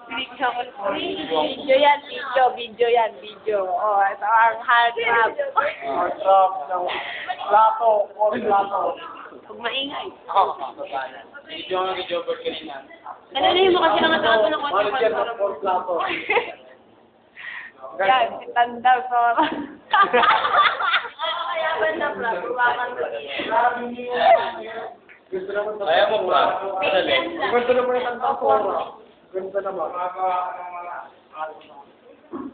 Video to, video. Video yan, video. Oh, ito ang hard trap. Hard trap ng plato, or plato. Huwag maingay. Video ang nag-jobber kanina. Ano mo kasi lang ito ng konti Manager ng or plato. Yan, si Tanda, Sora. Kayaban na, Brad. Buwakan mo. Kaya mo, Brad. Ganda naman yung Tanda, Sora. Ganda naman.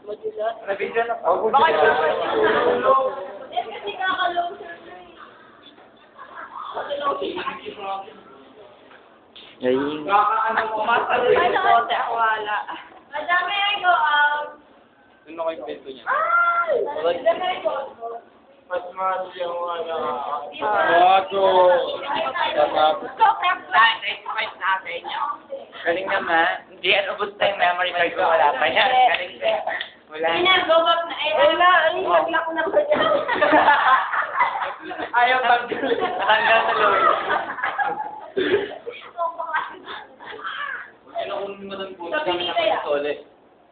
Modular. Nabidyo na po. Bakit siya? Kasi kakaloser na eh. Ay, Kakaano mo. Ano konti ako wala. Madami ay go out. Ano kayo peso niya? Madami ay go out. Mas mahal yung ano. Bago. Galing naman. Hindi yan ubos na yung memory card ko. Wala pa yan. Galing din. Wala. Go back na. Wala. Ay, ko na ko dyan. Ayaw tanggal. Tanggal sa loob. Inakunin mo ng buto Sabi kami ni ng Kaya. konsole.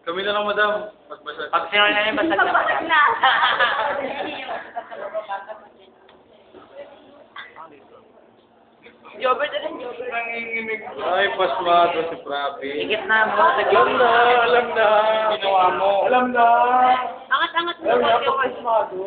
Kami na lang, madam. Magbasa. Pag sinunod na yung basag na Kapag madam. na. Jobber na rin, jobber. Ay, pasmado si Prabi. Higit na mo. Alam na, alam na. Ginawa mo. Alam na. Angat-angat mo. Alam na, pasmado.